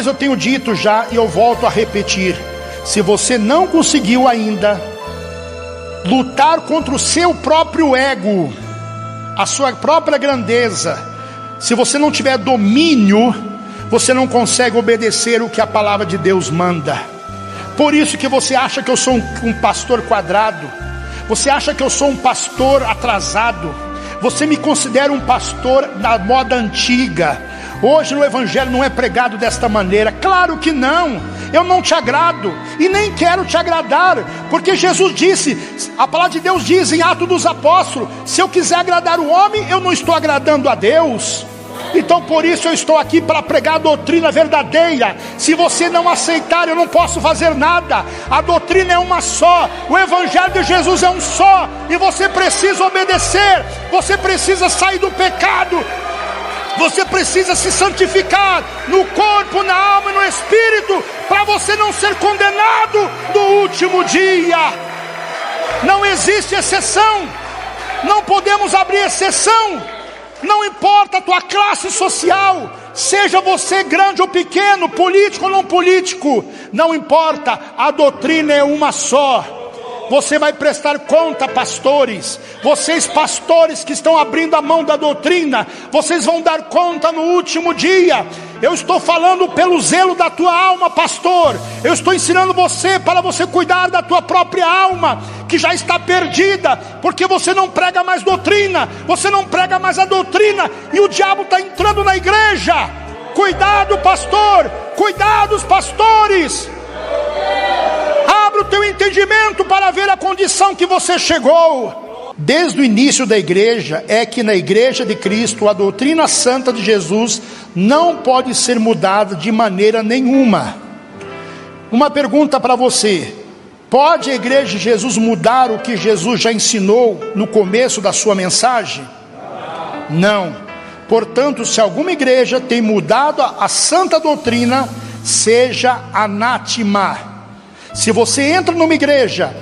coisa eu tenho dito já e eu volto a repetir: se você não conseguiu ainda lutar contra o seu próprio ego, a sua própria grandeza, se você não tiver domínio, você não consegue obedecer o que a palavra de Deus manda. Por isso que você acha que eu sou um pastor quadrado, você acha que eu sou um pastor atrasado, você me considera um pastor da moda antiga. Hoje o evangelho não é pregado desta maneira. Claro que não. Eu não te agrado e nem quero te agradar, porque Jesus disse, a palavra de Deus diz em Atos dos Apóstolos: se eu quiser agradar o homem, eu não estou agradando a Deus. Então por isso eu estou aqui para pregar a doutrina verdadeira. Se você não aceitar, eu não posso fazer nada. A doutrina é uma só, o evangelho de Jesus é um só, e você precisa obedecer. Você precisa sair do pecado, você precisa se santificar no corpo, na alma e no espírito, para você não ser condenado no último dia. Não existe exceção, não podemos abrir exceção. Não importa a tua classe social, seja você grande ou pequeno, político ou não político, não importa, a doutrina é uma só. Você vai prestar conta, pastores. Vocês pastores que estão abrindo a mão da doutrina, vocês vão dar conta no último dia. Eu estou falando pelo zelo da tua alma, pastor. Eu estou ensinando você para você cuidar da tua própria alma, que já está perdida, porque você não prega mais doutrina, você não prega mais a doutrina, e o diabo está entrando na igreja. Cuidado, pastor, cuidado, os pastores. Abra o teu entendimento para ver a condição que você chegou. Desde o início da igreja, é que na igreja de Cristo, a doutrina santa de Jesus não pode ser mudada de maneira nenhuma. Uma pergunta para você: pode a igreja de Jesus mudar o que Jesus já ensinou no começo da sua mensagem? Não. Portanto, se alguma igreja tem mudado a santa doutrina, seja anátema. Se você entra numa igreja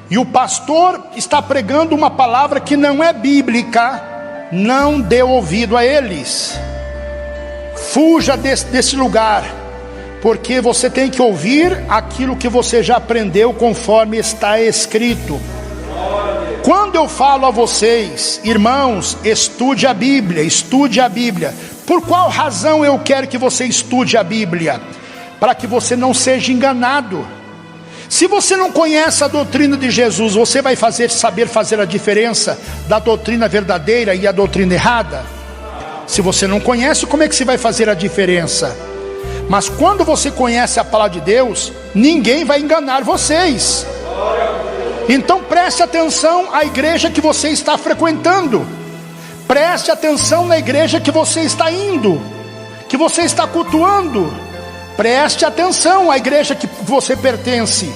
e o pastor está pregando uma palavra que não é bíblica, não dê ouvido a eles. Fuja desse lugar, porque você tem que ouvir aquilo que você já aprendeu conforme está escrito. Quando eu falo a vocês, irmãos, estude a Bíblia, estude a Bíblia. Por qual razão eu quero que você estude a Bíblia? Para que você não seja enganado. Se você não conhece a doutrina de Jesus, você vai saber fazer a diferença da doutrina verdadeira e a doutrina errada? Se você não conhece, como é que você vai fazer a diferença? Mas quando você conhece a palavra de Deus, ninguém vai enganar vocês. Então preste atenção à igreja que você está frequentando. Preste atenção na igreja que você está indo, que você está cultuando. Preste atenção à igreja que você pertence.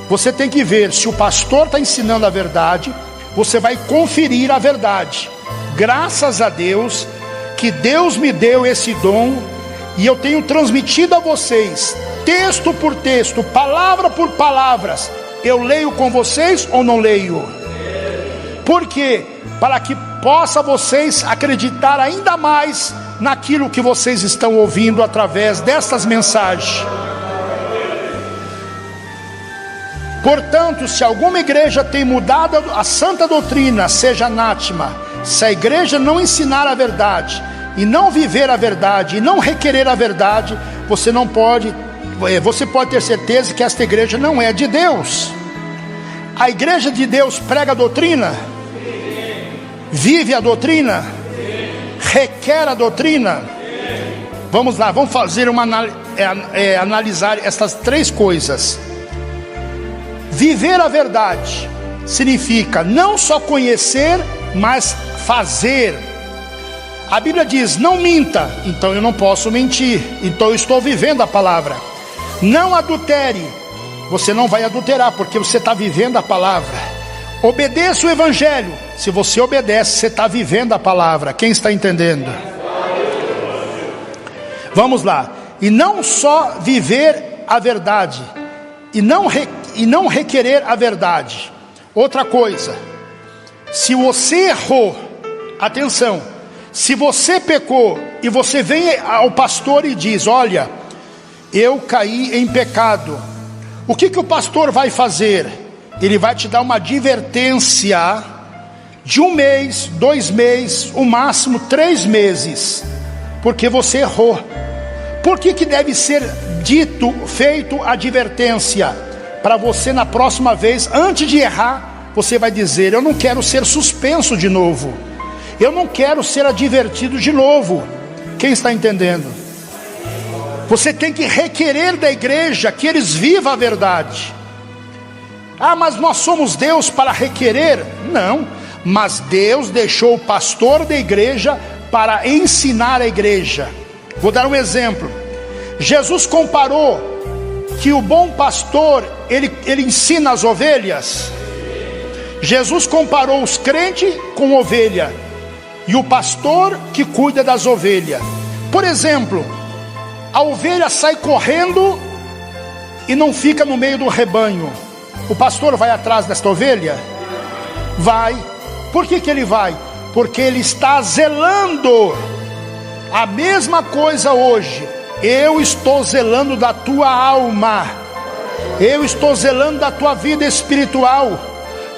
Você tem que ver se o pastor está ensinando a verdade. Você vai conferir a verdade. Graças a Deus que Deus me deu esse dom, e eu tenho transmitido a vocês, texto por texto, palavra por palavras. Eu leio com vocês ou não leio? Por quê? Para que possa vocês acreditar ainda mais naquilo que vocês estão ouvindo através dessas mensagens. Portanto, se alguma igreja tem mudado a santa doutrina, seja anátema. Se a igreja não ensinar a verdade, e não viver a verdade, e não requerer a verdade, você pode ter certeza que esta igreja não é de Deus. A igreja de Deus prega a doutrina? Vive a doutrina? Requer a doutrina? Vamos lá, vamos fazer analisar essas três coisas. Viver a verdade significa não só conhecer, mas fazer. A Bíblia diz: não minta. Então eu não posso mentir, então eu estou vivendo a palavra. Não adultere. Você não vai adulterar, porque você está vivendo a palavra. Obedeça o evangelho. Se você obedece, você está vivendo a palavra. Quem está entendendo? Vamos lá. E não só viver a verdade, e não requerer a verdade. Outra coisa: se você errou, atenção, se você pecou e você vem ao pastor e diz: olha, eu caí em pecado. O que o pastor vai fazer? Ele vai te dar uma advertência de 1 mês, 2 meses, o máximo 3 meses, porque você errou. Por que deve ser feito advertência? Para você na próxima vez, antes de errar, você vai dizer: eu não quero ser suspenso de novo, eu não quero ser advertido de novo. Quem está entendendo? Você tem que requerer da igreja que eles vivam a verdade. Ah, mas nós somos Deus para requerer? Não, mas Deus deixou o pastor da igreja para ensinar a igreja. Vou dar um exemplo. Jesus comparou que o bom pastor, ele ensina as ovelhas. Jesus comparou os crentes com ovelha, e o pastor que cuida das ovelhas. Por exemplo, a ovelha sai correndo e não fica no meio do rebanho. O pastor vai atrás desta ovelha? Vai. Por que ele vai? Porque ele está zelando. A mesma coisa hoje. Eu estou zelando da tua alma, eu estou zelando da tua vida espiritual,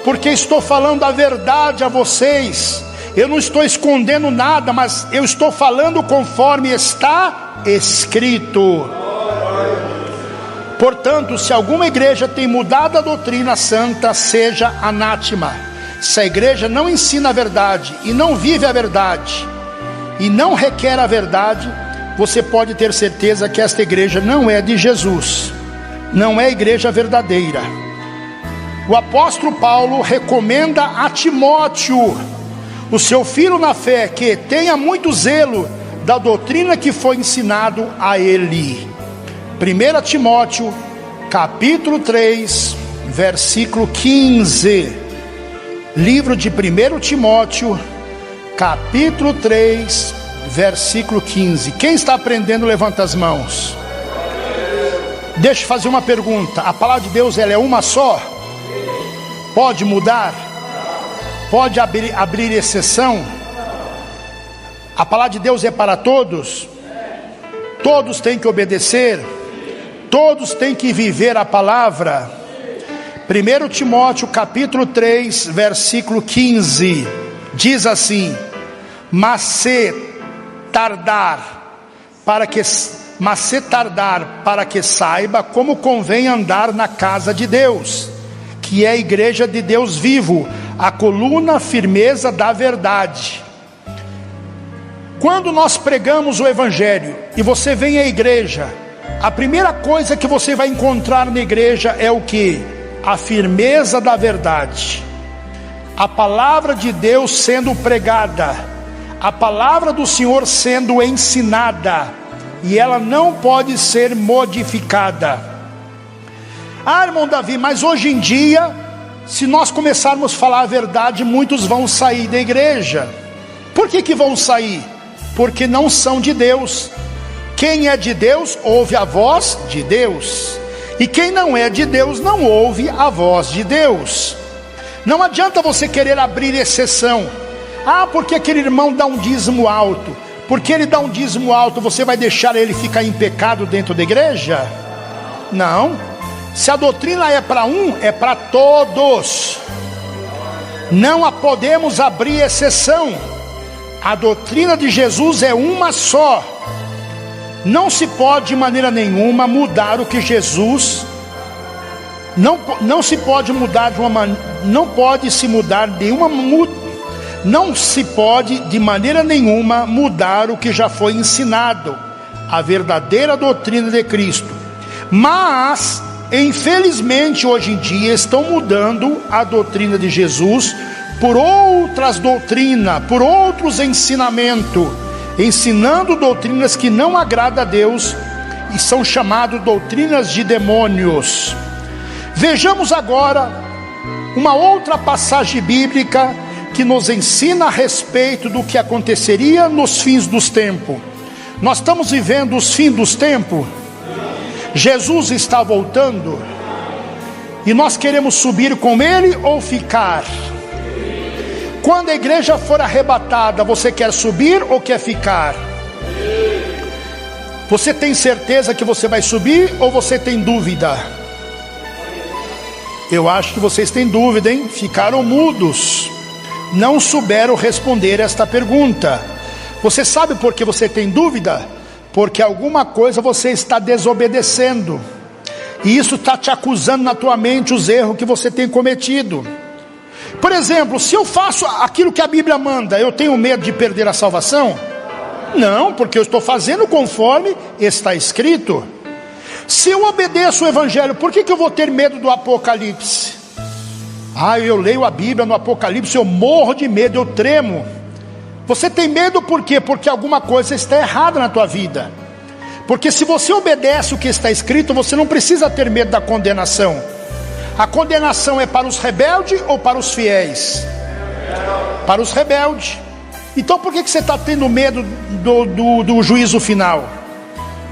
porque estou falando a verdade a vocês. Eu não estou escondendo nada, mas eu estou falando conforme está escrito. Portanto, se alguma igreja tem mudado a doutrina santa, seja anátema. Se a igreja não ensina a verdade e não vive a verdade e não requer a verdade, você pode ter certeza que esta igreja não é de Jesus, não é a igreja verdadeira. O apóstolo Paulo recomenda a Timóteo, o seu filho na fé, que tenha muito zelo da doutrina que foi ensinado a ele. 1 Timóteo, capítulo 3, versículo 15. Livro de 1 Timóteo, capítulo 3, versículo 15. Quem está aprendendo, levanta as mãos. Deixa eu fazer uma pergunta. A palavra de Deus, ela é uma só? Pode mudar? Pode abrir exceção? A palavra de Deus é para todos? Todos têm que obedecer? Todos têm que viver a palavra? 1 Timóteo capítulo 3, versículo 15, diz assim: mas se tardar para que saiba como convém andar na casa de Deus, que é a igreja de Deus vivo, a coluna firmeza da verdade. Quando nós pregamos o evangelho e você vem à igreja, a primeira coisa que você vai encontrar na igreja é o que? A firmeza da verdade. A palavra de Deus sendo pregada, a palavra do Senhor sendo ensinada, e ela não pode ser modificada. Ah, irmão Davi, mas hoje em dia, se nós começarmos a falar a verdade, muitos vão sair da igreja. Por que vão sair? Porque não são de Deus. Quem é de Deus, ouve a voz de Deus, e quem não é de Deus, não ouve a voz de Deus. Não adianta você querer abrir exceção. Ah, porque aquele irmão dá um dízimo alto. Porque ele dá um dízimo alto, você vai deixar ele ficar em pecado dentro da igreja? Não. Se a doutrina é para um, é para todos. Não a podemos abrir exceção. A doutrina de Jesus é uma só. Não se pode de maneira nenhuma mudar o que Jesus... Não se pode mudar de uma maneira... Não se pode de maneira nenhuma mudar o que já foi ensinado, a verdadeira doutrina de Cristo. Mas, infelizmente, hoje em dia estão mudando a doutrina de Jesus por outras doutrinas, por outros ensinamentos, ensinando doutrinas que não agradam a Deus e são chamadas doutrinas de demônios. Vejamos agora uma outra passagem bíblica que nos ensina a respeito do que aconteceria nos fins dos tempos. Nós estamos vivendo os fins dos tempos. Jesus está voltando e nós queremos subir com ele ou ficar? Quando a igreja for arrebatada, você quer subir ou quer ficar? Você tem certeza que você vai subir ou você tem dúvida? Eu acho que vocês têm dúvida, hein? Ficaram mudos, não souberam responder esta pergunta. Você sabe por que você tem dúvida? Porque alguma coisa você está desobedecendo, e isso está te acusando na tua mente os erros que você tem cometido. Por exemplo, se eu faço aquilo que a Bíblia manda, eu tenho medo de perder a salvação? Não, porque eu estou fazendo conforme está escrito. Se eu obedeço o Evangelho, por que eu vou ter medo do Apocalipse? Eu leio a Bíblia no Apocalipse, eu morro de medo, eu tremo. Você tem medo por quê? Porque alguma coisa está errada na tua vida. Porque se você obedece o que está escrito, você não precisa ter medo da condenação. A condenação é para os rebeldes ou para os fiéis? Para os rebeldes. Então por que você está tendo medo do juízo final?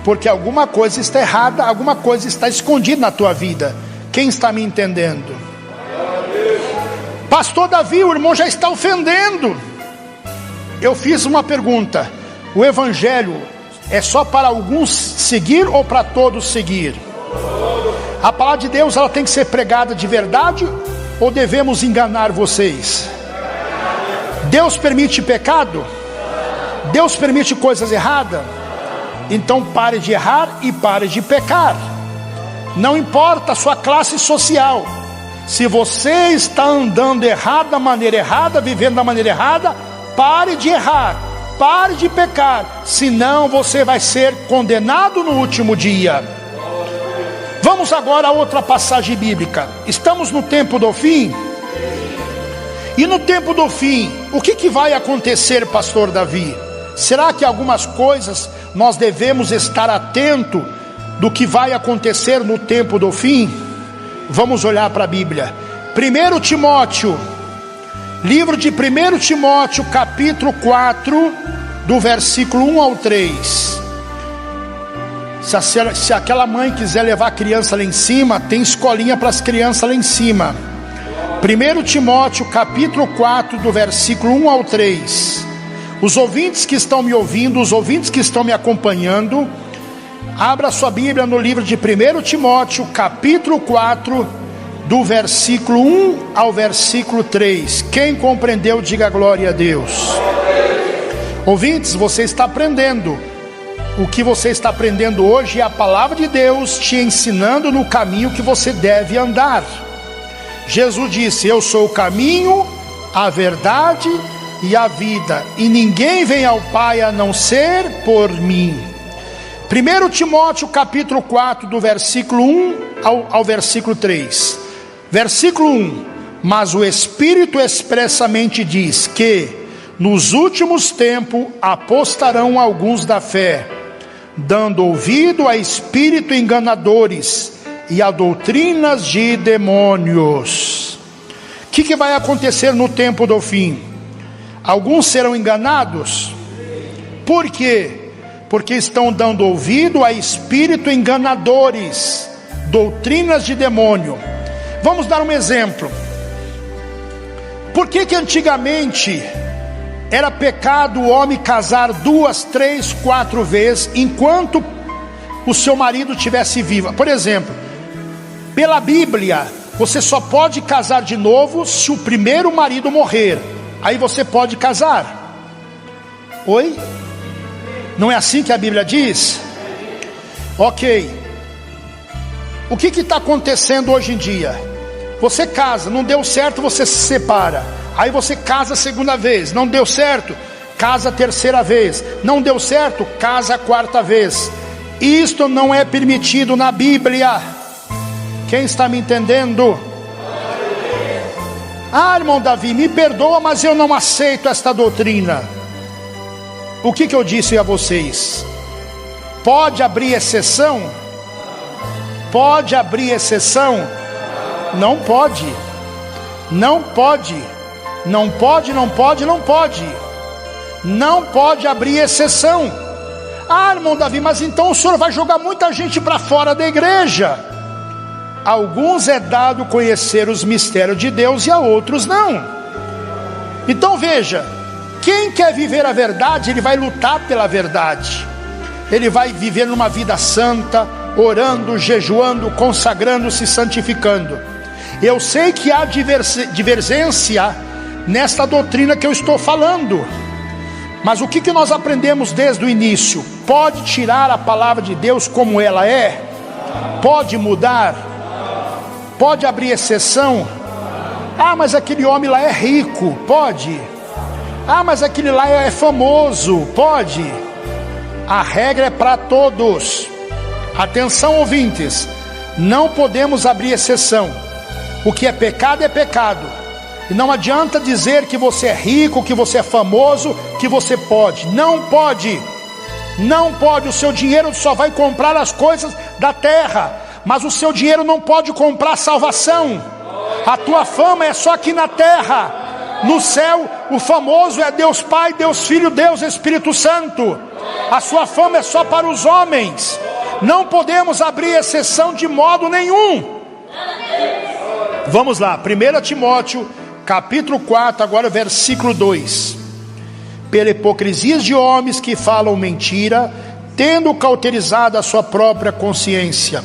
Porque alguma coisa está errada, alguma coisa está escondida na tua vida. Quem está me entendendo? Pastor Davi, o irmão já está ofendendo. Eu fiz uma pergunta: o Evangelho é só para alguns seguir ou para todos seguir? A palavra de Deus, ela tem que ser pregada de verdade ou devemos enganar vocês? Deus permite pecado? Deus permite coisas erradas? Então pare de errar e pare de pecar. Não importa a sua classe social. Se você está andando errado, da maneira errada, vivendo da maneira errada, pare de errar, pare de pecar, senão você vai ser condenado no último dia. Vamos agora a outra passagem bíblica. Estamos no tempo do fim. E no tempo do fim, o que vai acontecer, pastor Davi? Será que algumas coisas nós devemos estar atento do que vai acontecer no tempo do fim? Vamos olhar para a Bíblia. 1 Timóteo, livro de 1 Timóteo, capítulo 4, do versículo 1 ao 3. Se aquela mãe quiser levar a criança lá em cima, tem escolinha para as crianças lá em cima. 1 Timóteo, capítulo 4, do versículo 1 ao 3. Os ouvintes que estão me ouvindo, os ouvintes que estão me acompanhando, abra sua Bíblia no livro de 1 Timóteo, capítulo 4, do versículo 1 ao versículo 3. Quem compreendeu, diga glória a Deus. Ouvintes, você está aprendendo. O que você está aprendendo hoje é a palavra de Deus te ensinando no caminho que você deve andar. Jesus disse: eu sou o caminho, a verdade e a vida, e ninguém vem ao Pai a não ser por mim. 1 Timóteo capítulo 4, do versículo 1 ao versículo 3. Versículo 1: mas o Espírito expressamente diz que nos últimos tempos apostarão alguns da fé, dando ouvido a espíritos enganadores e a doutrinas de demônios. O que vai acontecer no tempo do fim? Alguns serão enganados. Por quê? Porque estão dando ouvido a espíritos enganadores, doutrinas de demônio. Vamos dar um exemplo. Por que antigamente era pecado o homem casar 2, 3, 4 vezes enquanto o seu marido estivesse vivo? Por exemplo, pela Bíblia, você só pode casar de novo se o primeiro marido morrer. Aí você pode casar. Oi? Não é assim que a Bíblia diz? Ok. O que está acontecendo hoje em dia? Você casa, não deu certo, você se separa. Aí você casa a segunda vez, não deu certo, casa a terceira vez. Não deu certo, casa a quarta vez. Isto não é permitido na Bíblia. Quem está me entendendo? Irmão Davi, me perdoa, mas eu não aceito esta doutrina. O que eu disse a vocês? Pode abrir exceção? Pode abrir exceção? Não pode. Não pode. Não pode, não pode, não pode. Não pode abrir exceção. Irmão Davi, mas então o senhor vai jogar muita gente para fora da igreja. Alguns é dado conhecer os mistérios de Deus e a outros não. Então veja, quem quer viver a verdade, ele vai lutar pela verdade. ele vai viver numa vida santa, orando, jejuando, consagrando-se, santificando. Eu sei que há divergência nesta doutrina que eu estou falando, mas o que nós aprendemos desde o início? Pode tirar a palavra de Deus como ela é? Pode mudar? Pode abrir exceção? Ah, mas aquele homem lá é rico. Pode. Ah, mas aquele lá é famoso. Pode. A regra é para todos. Atenção, ouvintes, não podemos abrir exceção. O que é pecado é pecado. E não adianta dizer que você é rico, que você é famoso, que você pode. Não pode. Não pode. O seu dinheiro só vai comprar as coisas da terra, mas o seu dinheiro não pode comprar salvação. A tua fama é só aqui na terra. No céu, o famoso é Deus Pai, Deus Filho, Deus Espírito Santo. A sua fama é só para os homens. Não podemos abrir exceção de modo nenhum. Vamos lá, 1 Timóteo, capítulo 4, agora versículo 2. Pela hipocrisia de homens que falam mentira, tendo cauterizado a sua própria consciência,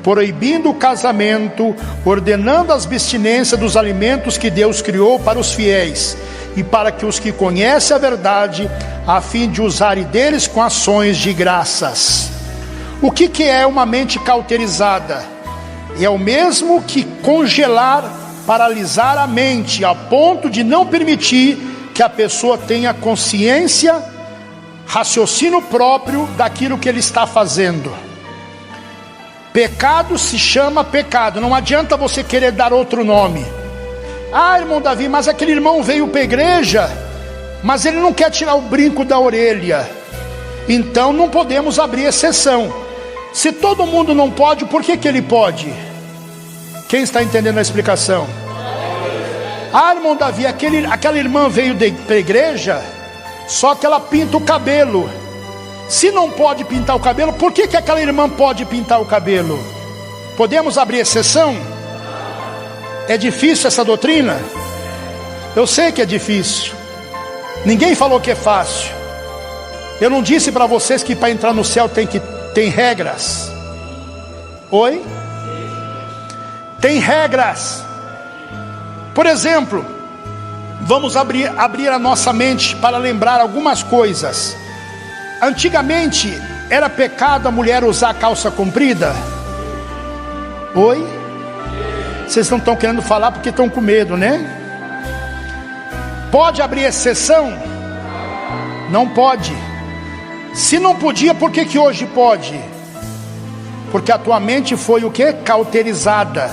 proibindo o casamento, ordenando as abstinência dos alimentos que Deus criou para os fiéis, e para que os que conhecem a verdade, a fim de usarem deles com ações de graças. O que é uma mente cauterizada? É o mesmo que congelar, paralisar a mente, a ponto de não permitir que a pessoa tenha consciência, raciocínio próprio daquilo que ele está fazendo. Pecado se chama pecado, não adianta você querer dar outro nome. Ah, irmão Davi, mas aquele irmão veio para a igreja, mas ele não quer tirar o brinco da orelha. Então não podemos abrir exceção. Se todo mundo não pode, por que ele pode? Quem está entendendo a explicação? Ah, irmão Davi, aquela irmã veio para a igreja, só que ela pinta o cabelo. Se não pode pintar o cabelo, por que aquela irmã pode pintar o cabelo? Podemos abrir exceção? É difícil essa doutrina? Eu sei que é difícil. Ninguém falou que é fácil. Eu não disse para vocês que para entrar no céu tem regras. Oi? Tem regras. Por exemplo, vamos abrir a nossa mente para lembrar algumas coisas. Antigamente era pecado a mulher usar calça comprida? Oi? Vocês não estão querendo falar porque estão com medo, né? Pode abrir exceção? Não pode. Se não podia, por que hoje pode? Porque a tua mente foi o que? Cauterizada.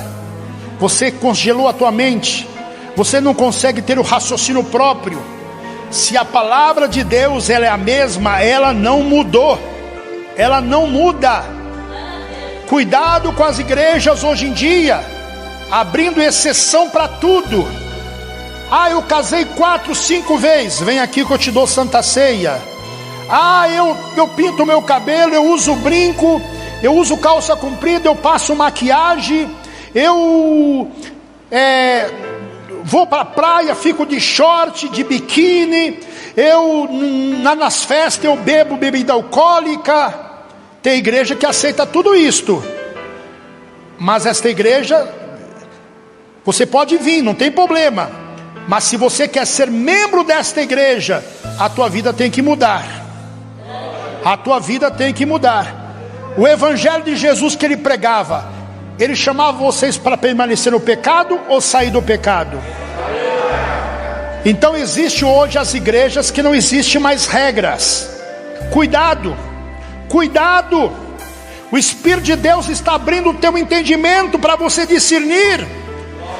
Você congelou a tua mente. Você não consegue ter o raciocínio próprio. Se a palavra de Deus ela é a mesma, ela não mudou. Ela não muda. Cuidado com as igrejas hoje em dia, abrindo exceção para tudo. Ah, eu casei 4, 5 vezes. Vem aqui que eu te dou santa ceia. Ah, eu pinto o meu cabelo, eu uso brinco, eu uso calça comprida, eu passo maquiagem, eu vou para a praia, fico de short, de biquíni, nas festas eu bebo bebida alcoólica. Tem igreja que aceita tudo isto, mas esta igreja, você pode vir, não tem problema, mas se você quer ser membro desta igreja, a tua vida tem que mudar. A tua vida tem que mudar. O evangelho de Jesus que ele pregava, ele chamava vocês para permanecer no pecado ou sair do pecado? Então existe hoje as igrejas que não existe mais regras. Cuidado, cuidado. O Espírito de Deus está abrindo o teu entendimento para você discernir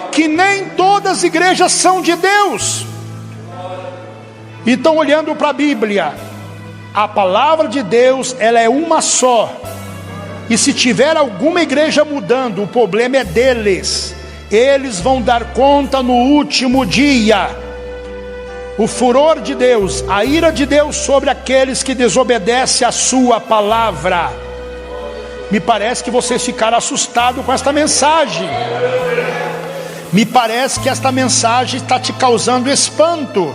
que nem todas as igrejas são de Deus. Então, olhando para a Bíblia, a palavra de Deus, ela é uma só. E se tiver alguma igreja mudando, o problema é deles. Eles vão dar conta no último dia. O furor de Deus, a ira de Deus sobre aqueles que desobedecem a sua palavra. Me parece que vocês ficaram assustados com esta mensagem. Me parece que esta mensagem está te causando espanto.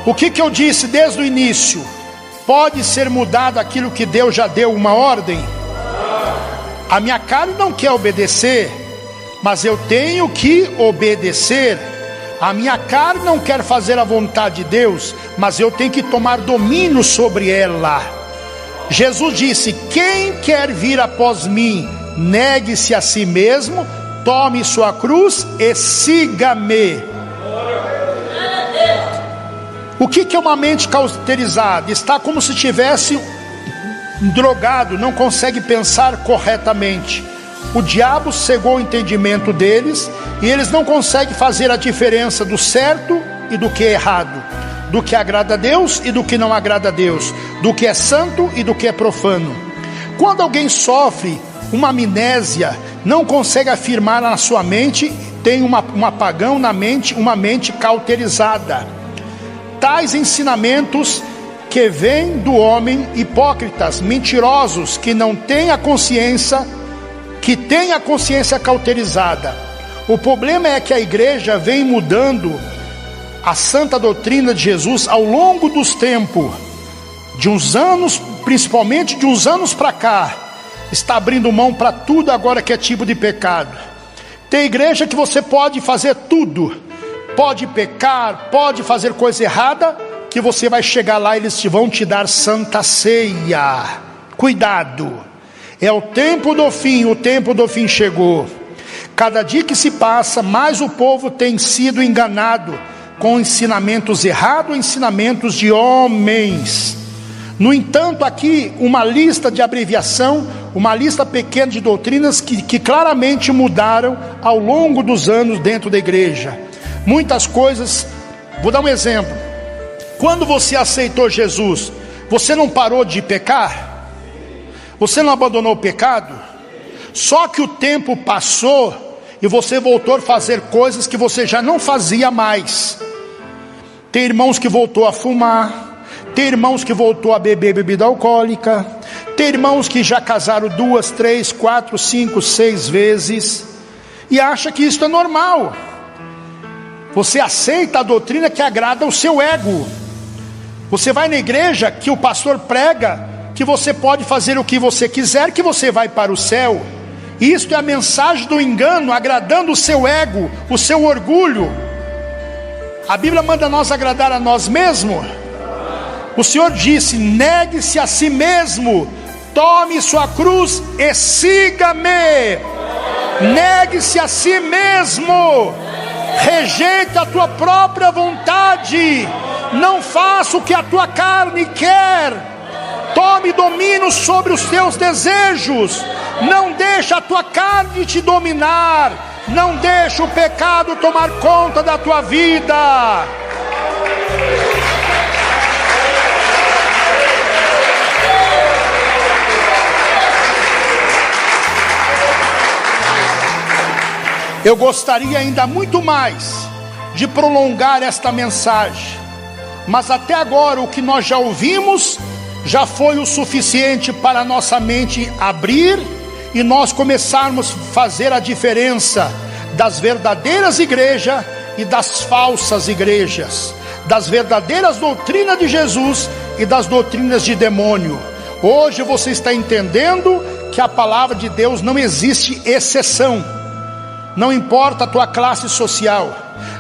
O que eu disse desde o início? Pode ser mudado aquilo que Deus já deu uma ordem? A minha carne não quer obedecer, mas eu tenho que obedecer. A minha carne não quer fazer a vontade de Deus, mas eu tenho que tomar domínio sobre ela. Jesus disse: quem quer vir após mim, negue-se a si mesmo, tome sua cruz e siga-me. O que é uma mente cauterizada? Está como se tivesse drogado, não consegue pensar corretamente. O diabo cegou o entendimento deles, e eles não conseguem fazer a diferença do certo e do que é errado, do que agrada a Deus e do que não agrada a Deus, do que é santo e do que é profano. Quando alguém sofre uma amnésia, não consegue afirmar na sua mente, tem um apagão na mente, uma mente cauterizada. Tais ensinamentos que vêm do homem, hipócritas, mentirosos, que não têm a consciência, que têm a consciência cauterizada. O problema é que a igreja vem mudando a santa doutrina de Jesus ao longo dos tempos, de uns anos, principalmente de uns anos para cá, está abrindo mão para tudo agora que é tipo de pecado. Tem igreja que você pode fazer tudo, pode pecar, pode fazer coisa errada, que você vai chegar lá e eles vão te dar santa ceia. Cuidado, é o tempo do fim chegou. Cada dia que se passa, mais o povo tem sido enganado com ensinamentos errados, ensinamentos de homens. No entanto, aqui uma lista de abreviação, uma lista pequena de doutrinas que claramente mudaram ao longo dos anos dentro da igreja. Muitas coisas, vou dar um exemplo. Quando você aceitou Jesus, você não parou de pecar? Você não abandonou o pecado? Só que o tempo passou e você voltou a fazer coisas que você já não fazia mais. Tem irmãos que voltou a fumar, tem irmãos que voltou a beber bebida alcoólica, tem irmãos que já casaram 2, 3, 4, 5, 6 vezes e acha que isso é normal. Você aceita a doutrina que agrada o seu ego. Você vai na igreja que o pastor prega que você pode fazer o que você quiser, que você vai para o céu. Isto é a mensagem do engano, agradando o seu ego, o seu orgulho. A Bíblia manda nós agradar a nós mesmos. O Senhor disse: negue-se a si mesmo, tome sua cruz e siga-me. Negue-se a si mesmo, rejeita a tua própria vontade, não faça o que a tua carne quer, tome domínio sobre os teus desejos, não deixa a tua carne te dominar, não deixa o pecado tomar conta da tua vida. Eu gostaria ainda muito mais de prolongar esta mensagem, mas até agora o que nós já ouvimos já foi o suficiente para nossa mente abrir e nós começarmos a fazer a diferença das verdadeiras igrejas e das falsas igrejas, das verdadeiras doutrinas de Jesus e das doutrinas de demônio. Hoje você está entendendo que a palavra de Deus não existe exceção. Não importa a tua classe social,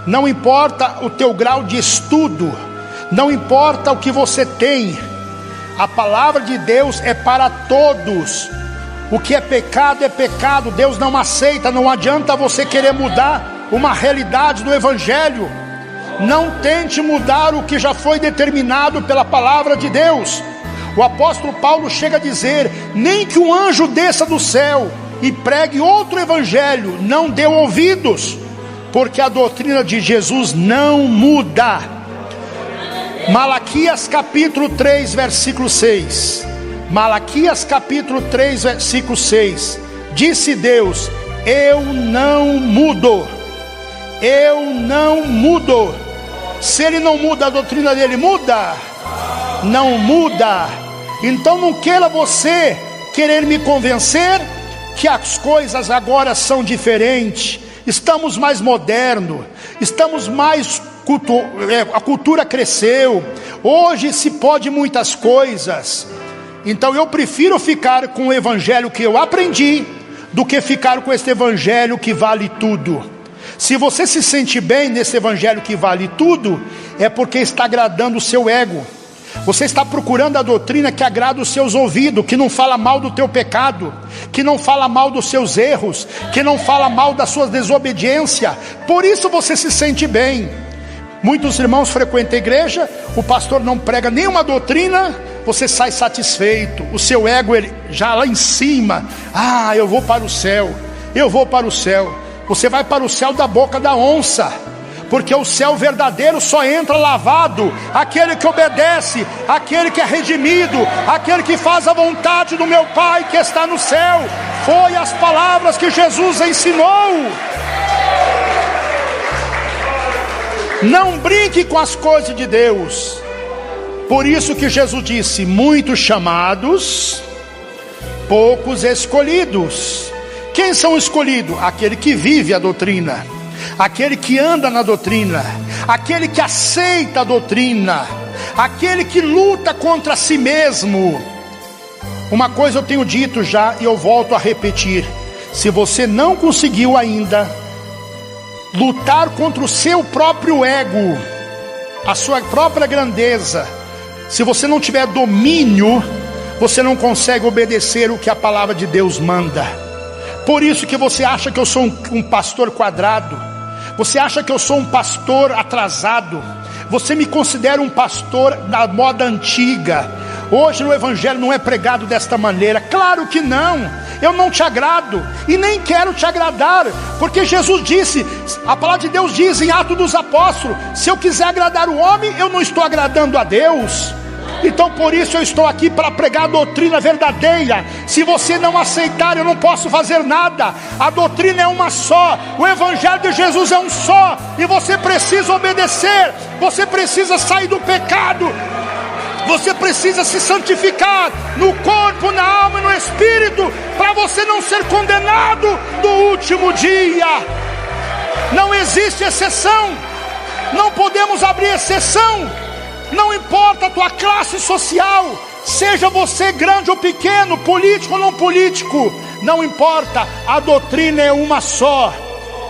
não importa o teu grau de estudo, não importa o que você tem, a palavra de Deus é para todos. O que é pecado, Deus não aceita. Não adianta você querer mudar uma realidade do Evangelho. Não tente mudar o que já foi determinado pela palavra de Deus. O apóstolo Paulo chega a dizer: nem que um anjo desça do céu e pregue outro evangelho, não dê ouvidos, porque a doutrina de Jesus não muda. Malaquias capítulo 3 versículo 6. Malaquias capítulo 3 versículo 6. Disse Deus: eu não mudo. Eu não mudo. Se ele não muda, a doutrina dele muda? Não muda. Então não queira você querer me convencer que as coisas agora são diferentes. Estamos mais modernos, estamos mais a cultura cresceu, hoje se pode muitas coisas. Então eu prefiro ficar com o evangelho que eu aprendi do que ficar com este evangelho que vale tudo. Se você se sente bem nesse evangelho que vale tudo, é porque está agradando o seu ego. Você está procurando a doutrina que agrada os seus ouvidos, que não fala mal do teu pecado, que não fala mal dos seus erros, que não fala mal da sua desobediência. Por isso você se sente bem. Muitos irmãos frequentam a igreja, o pastor não prega nenhuma doutrina, você sai satisfeito, o seu ego ele, já lá em cima. Ah, eu vou para o céu, eu vou para o céu. Você vai para o céu da boca da onça, porque o céu verdadeiro só entra lavado aquele que obedece, aquele que é redimido, aquele que faz a vontade do meu Pai que está no céu. Foi as palavras que Jesus ensinou. Não brinque com as coisas de Deus. Por isso que Jesus disse: muitos chamados, poucos escolhidos. Quem são escolhidos? Aquele que vive a doutrina, aquele que anda na doutrina, aquele que aceita a doutrina, aquele que luta contra si mesmo. Uma coisa eu tenho dito já e eu volto a repetir: se você não conseguiu ainda lutar contra o seu próprio ego, a sua própria grandeza, se você não tiver domínio, você não consegue obedecer o que a palavra de Deus manda. Por isso que você acha que eu sou um pastor quadrado, você acha que eu sou um pastor atrasado, você me considera um pastor da moda antiga. Hoje o evangelho não é pregado desta maneira. Claro que não, eu não te agrado e nem quero te agradar, porque Jesus disse, a palavra de Deus diz em Atos dos Apóstolos: se eu quiser agradar o homem, eu não estou agradando a Deus. Então por isso eu estou aqui para pregar a doutrina verdadeira. Se você não aceitar, eu não posso fazer nada. A doutrina é uma só, o evangelho de Jesus é um só, e você precisa obedecer, você precisa sair do pecado, você precisa se santificar no corpo, na alma e no espírito, para você não ser condenado no último dia. Não existe exceção, não podemos abrir exceção. Não importa a tua classe social, seja você grande ou pequeno, político ou não político, não importa, a doutrina é uma só.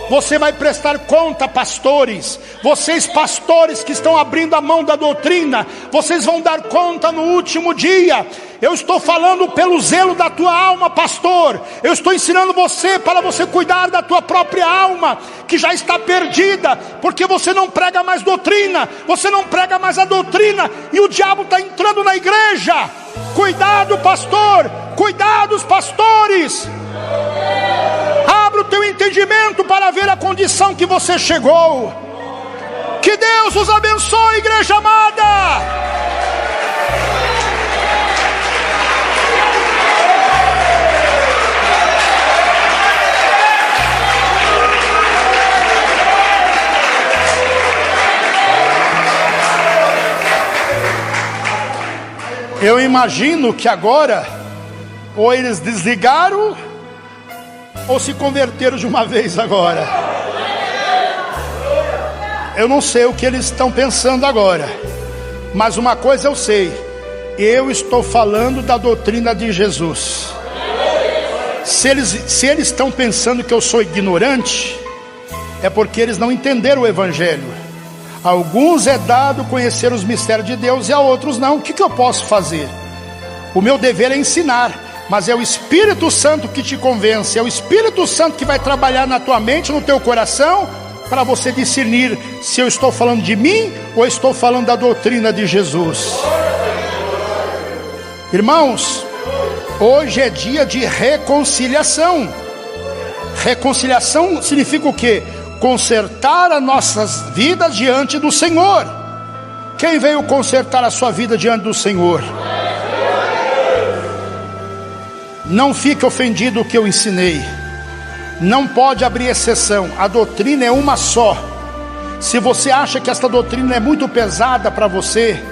Você vai prestar conta, pastores, vocês pastores que estão abrindo a mão da doutrina, vocês vão dar conta no último dia. Eu estou falando pelo zelo da tua alma, pastor. Eu estou ensinando você para você cuidar da tua própria alma, que já está perdida, porque você não prega mais doutrina, você não prega mais a doutrina, e o diabo está entrando na igreja. Cuidado, pastor, cuidado, os pastores. Abra o teu entendimento para ver a condição que você chegou. Que Deus os abençoe, igreja amada. Eu imagino que agora, ou eles desligaram, ou se converteram de uma vez agora. Eu não sei o que eles estão pensando agora, mas uma coisa eu sei: eu estou falando da doutrina de Jesus. Se eles estão pensando que eu sou ignorante, é porque eles não entenderam o evangelho. Alguns é dado conhecer os mistérios de Deus e a outros não. O que eu posso fazer? O meu dever é ensinar, mas é o Espírito Santo que te convence, é o Espírito Santo que vai trabalhar na tua mente, no teu coração, para você discernir se eu estou falando de mim ou estou falando da doutrina de Jesus. Irmãos, hoje é dia de reconciliação. Reconciliação significa o quê? Consertar as nossas vidas diante do Senhor. Quem veio consertar a sua vida diante do Senhor? Não fique ofendido o que eu ensinei. Não pode abrir exceção. A doutrina é uma só. Se você acha que esta doutrina é muito pesada para você,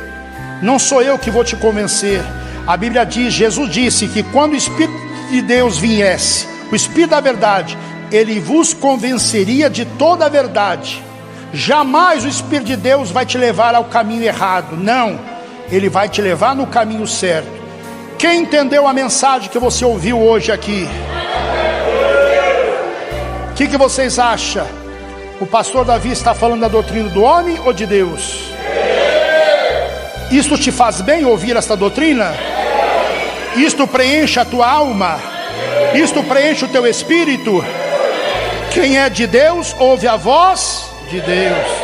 não sou eu que vou te convencer. A Bíblia diz, Jesus disse que quando o Espírito de Deus viesse, o Espírito da verdade, Ele vos convenceria de toda a verdade. Jamais o Espírito de Deus vai te levar ao caminho errado. Não, ele vai te levar no caminho certo. Quem entendeu a mensagem que você ouviu hoje aqui? O que vocês acham? O pastor Davi está falando da doutrina do homem ou de Deus? Isto te faz bem ouvir esta doutrina? Isto preenche a tua alma? Isto preenche o teu espírito? Quem é de Deus ouve a voz de Deus.